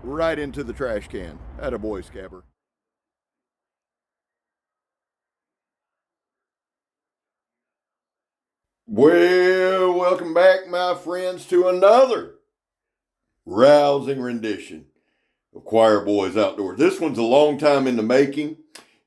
right into the trash can. Attaboy, Scabber. Well, welcome back, my friends, to another rousing rendition of Choirboyz Outdoors. This one's a long time in the making.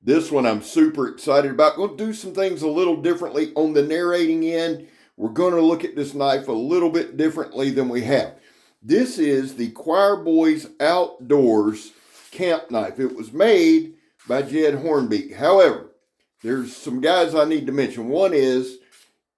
This one I'm super excited about. Going to do some things a little differently on the narrating end. We're going to look at this knife a little bit differently than we have. This is the Choirboyz Outdoors camp knife. It was made by Jed Hornbeak. However, there's some guys I need to mention. One is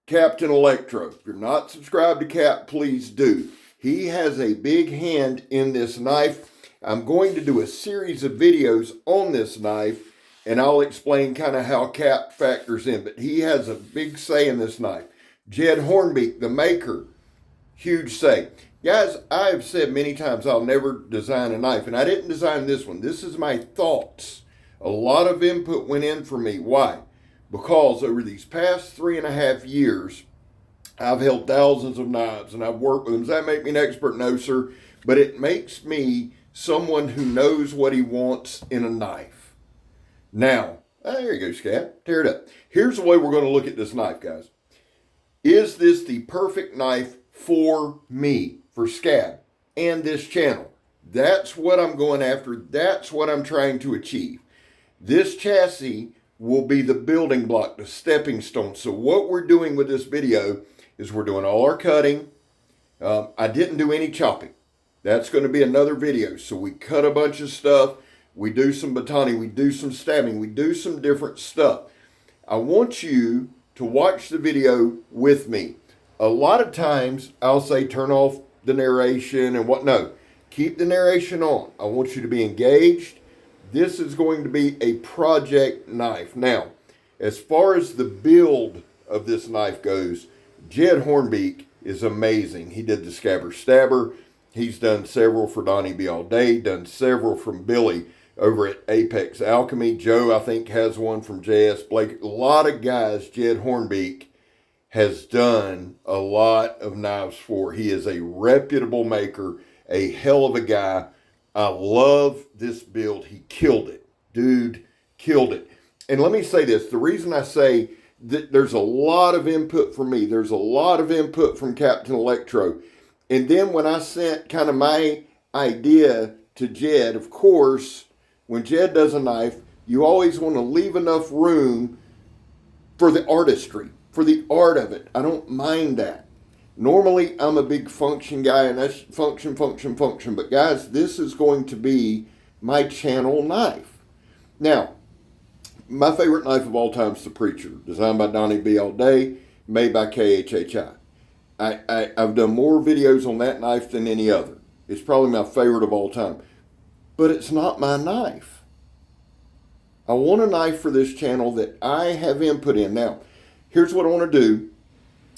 Captain Electro. If you're not subscribed to Cap, please do. He has a big hand in this knife. I'm going to do a series of videos on this knife, and I'll explain kind of how Cap factors in. But he has a big say in this knife. Jed Hornbeak, the maker, huge say. Guys, I have said many times I'll never design a knife, and I didn't design this one. This is my thoughts. A lot of input went in for me. Why? Because over these past 3.5 years, I've held thousands of knives and I've worked with them. Does that make me an expert? No, sir. But it makes me someone who knows what he wants in a knife. Now, there you go, Scab. Tear it up. Here's the way we're going to look at this knife, guys. Is this the perfect knife for me, for Scab, and this channel? That's what I'm going after. That's what I'm trying to achieve. This chassis will be the building block, the stepping stone. So what we're doing with this video is we're doing all our cutting. I didn't do any chopping. That's going to be another video. So we cut a bunch of stuff. We do some batoning. We do some stabbing. We do some different stuff. I want you to watch the video with me. A lot of times I'll say turn off the narration and what. No, keep the narration on. I want you to be engaged. This is going to be a project knife. Now, as far as the build of this knife goes, Jed Hornbeak is amazing. He did the Scabber Stabber. He's done several for Donnie B. All Day, done several from Billy over at Apex Alchemy. Joe, I think, has one from J.S. Blake. A lot of guys Jed Hornbeak has done a lot of knives for. He is a reputable maker, a hell of a guy. I love this build. He killed it. Dude, killed it. And let me say this. The reason I say that there's a lot of input from me. There's a lot of input from Captain Electro. And then when I sent kind of my idea to Jed, of course, when Jed does a knife, you always want to leave enough room for the artistry, for the art of it. I don't mind that. Normally, I'm a big function guy, and that's function. But guys, this is going to be my channel knife. Now, my favorite knife of all time is the Preacher, designed by Donnie B. All Day, made by KHHI. I've done more videos on that knife than any other. It's probably my favorite of all time. But it's not my knife. I want a knife for this channel that I have input in. Now, here's what I want to do.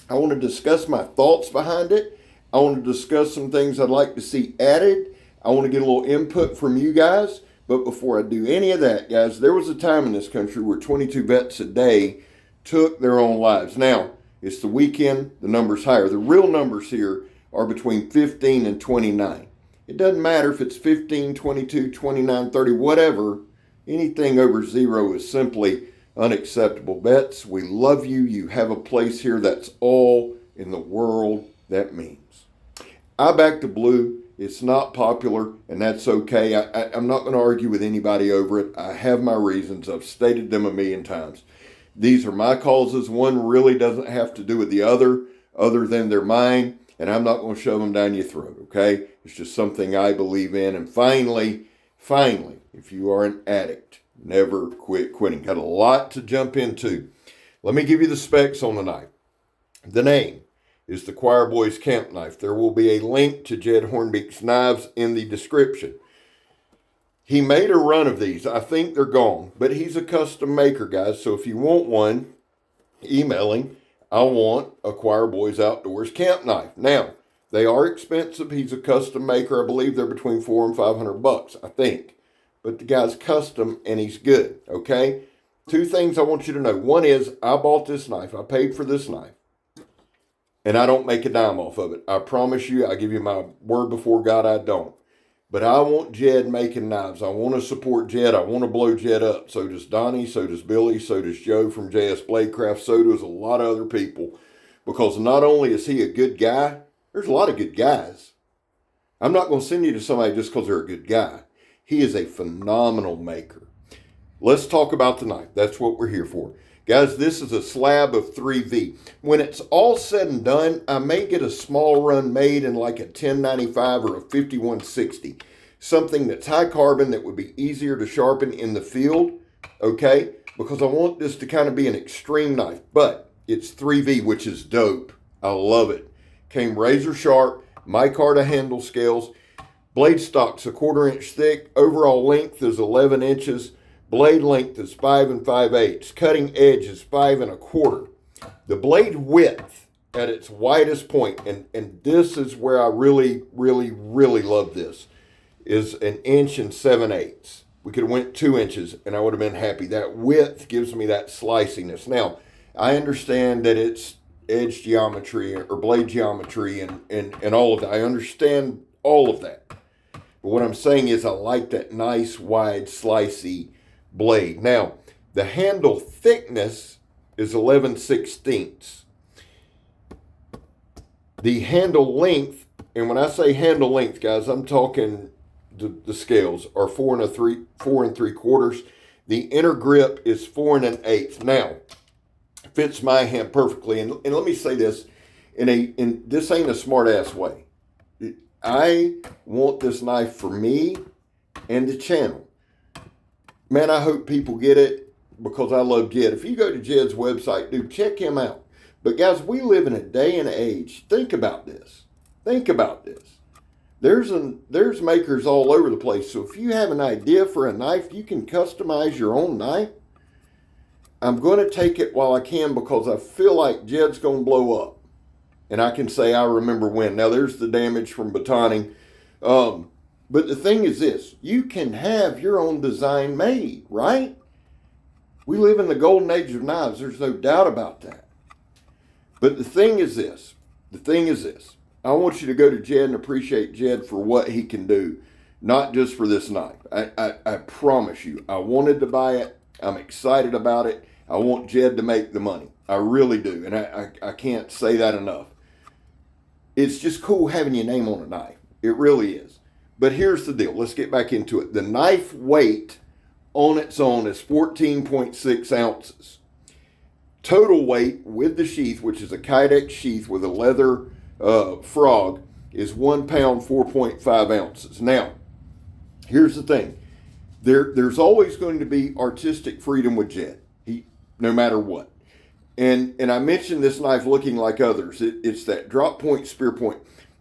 I want to discuss my thoughts behind it. I want to discuss some things I'd like to see added. I want to get a little input from you guys. But before I do any of that, guys, there was a time in this country where 22 vets a day took their own lives. Now, it's the weekend, the number's higher. The real numbers here are between 15 and 29. It doesn't matter if it's 15, 22, 29, 30, whatever. Anything over zero is simply unacceptable. Vets, we love you. You have a place here. That's all in the world that means. I back the blue. It's not popular, and that's okay. I'm not going to argue with anybody over it. I have my reasons. I've stated them a million times. These are my causes. One really doesn't have to do with the other than they're mine, and I'm not going to shove them down your throat, okay? It's just something I believe in. And finally, if you are an addict, never quit quitting. Got a lot to jump into. Let me give you the specs on the knife. The name is the Choirboyz Camp Knife. There will be a link to Jed Hornbeak's knives in the description. He made a run of these. I think they're gone, but he's a custom maker, guys. So if you want one, email him. I want a Choirboyz Outdoors Camp Knife. Now, they are expensive. He's a custom maker. I believe they're between $400 and $500, I think. But the guy's custom and he's good, okay? Two things I want you to know. One is I bought this knife. I paid for this knife. And I don't make a dime off of it. I promise you, I give you my word before God, I don't. But I want Jed making knives. I want to support Jed. I want to blow Jed up. So does Donnie. So does Billy. So does Joe from JS Bladecraft. So does a lot of other people. Because not only is he a good guy, there's a lot of good guys. I'm not going to send you to somebody just because they're a good guy. He is a phenomenal maker. Let's talk about the knife. That's what we're here for. Guys, this is a slab of 3V. When it's all said and done, I may get a small run made in like a 1095 or a 5160. Something that's high carbon that would be easier to sharpen in the field, okay? Because I want this to kind of be an extreme knife. But it's 3V, which is dope. I love it. Came razor sharp, micarta handle scales. Blade stock's a 1/4 inch thick. Overall length is 11 inches. Blade length is 5 5/8. Cutting edge is 5 1/4. The blade width at its widest point, and this is where I really, really, really love this, is 1 7/8 inches. We could have went 2 inches and I would have been happy. That width gives me that sliciness. Now, I understand that it's edge geometry or blade geometry and all of that. I understand all of that. But what I'm saying is I like that nice, wide, slicey blade. Now, the handle thickness is 11/16. The handle length, and when I say handle length, guys, I'm talking the scales are 4 3/4. The inner grip is 4 1/8. Now, fits my hand perfectly. And let me say this in this ain't a smart ass way. I want this knife for me and the channel. Man, I hope people get it because I love Jed. If you go to Jed's website, dude, check him out. But guys, we live in a day and age. Think about this. Think about this. There's makers all over the place. So if you have an idea for a knife, you can customize your own knife. I'm going to take it while I can because I feel like Jed's going to blow up. And I can say I remember when. Now, there's the damage from batoning. But the thing is this, you can have your own design made, right? We live in the golden age of knives. There's no doubt about that. But the thing is this, I want you to go to Jed and appreciate Jed for what he can do, not just for this knife. I promise you, I wanted to buy it. I'm excited about it. I want Jed to make the money. I really do. And I can't say that enough. It's just cool having your name on a knife. It really is. But here's the deal. Let's get back into it. The knife weight on its own is 14.6 ounces. Total weight with the sheath, which is a Kydex sheath with a leather frog, is 1 pound, 4.5 ounces. Now, here's the thing. There's always going to be artistic freedom with Jed, no matter what. And I mentioned this knife looking like others. It's that drop point, spear point.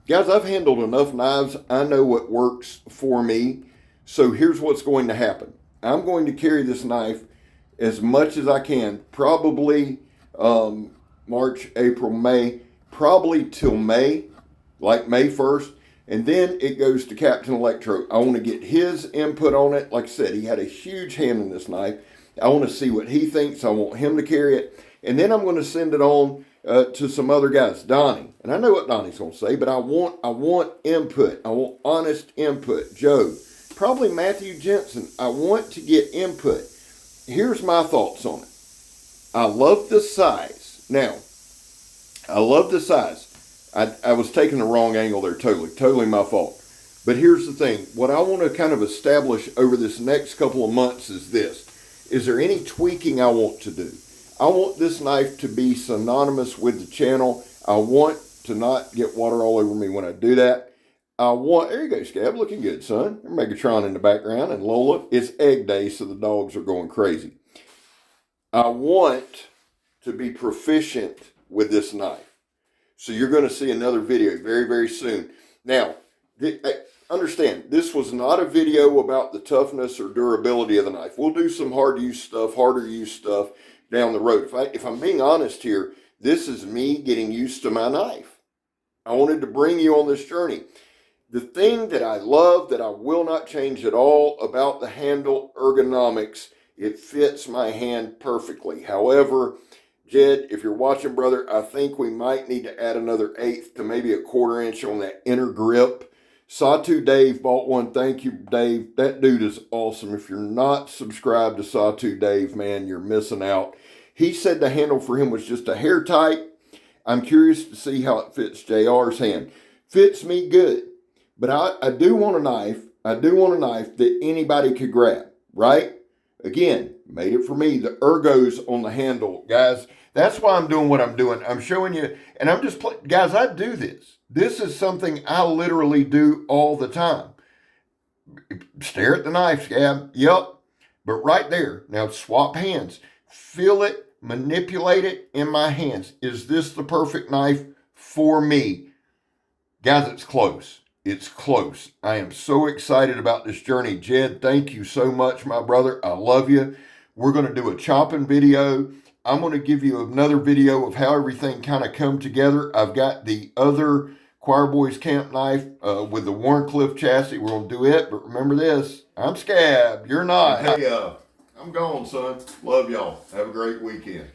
Guys, I've handled enough knives. I know what works for me. So here's what's going to happen. I'm going to carry this knife as much as I can, probably March, April, May, probably till May, like May 1st. And then it goes to Captain Electro. I want to get his input on it. Like I said, he had a huge hand in this knife. I want to see what he thinks. I want him to carry it. And then I'm going to send it on to some other guys, Donnie. And I know what Donnie's going to say, but I want input. I want honest input. Joe, probably Matthew Jensen. I want to get input. Here's my thoughts on it. I love the size. Now, I love the size. I was taking the wrong angle there, totally my fault. But here's the thing. What I want to kind of establish over this next couple of months is this. Is there any tweaking I want to do? I want this knife to be synonymous with the channel. I want to not get water all over me when I do that. There you go, Scab, looking good, son. There's Megatron in the background, and Lola. It's egg day, so the dogs are going crazy. I want to be proficient with this knife. So you're going to see another video very, very soon. Now, understand, this was not a video about the toughness or durability of the knife. We'll do some harder use stuff down the road. If I'm being honest here, this is me getting used to my knife. I wanted to bring you on this journey. The thing that I love, that I will not change at all about the handle ergonomics, it fits my hand perfectly. However, Jed, if you're watching, brother, I think we might need to add another 1/8 to maybe a 1/4 inch on that inner grip Sawtooth Dave bought one. Thank you, Dave. That dude is awesome. If you're not subscribed to Sawtooth Dave, man, you're missing out. He said the handle for him was just a hair tight. I'm curious to see how it fits JR's hand. Fits me good. But I do want a knife. I do want a knife that anybody could grab, right? Again, made it for me. The ergos on the handle. Guys, that's why I'm doing what I'm doing. I'm showing you, and I'm just, guys, I do this. This is something I literally do all the time. Stare at the knife scab. Yep. But right there, now swap hands. Feel it, manipulate it in my hands. Is this the perfect knife for me? Guys, it's close. It's close. I am so excited about this journey. Jed, thank you so much, my brother. I love you. We're going to do a chopping video. I'm going to give you another video of how everything kind of come together. I've got the other Choirboyz camp knife with the Warncliffe chassis. We're going to do it, but remember this. I'm Scab. You're not. Hey, I'm gone, son. Love y'all. Have a great weekend.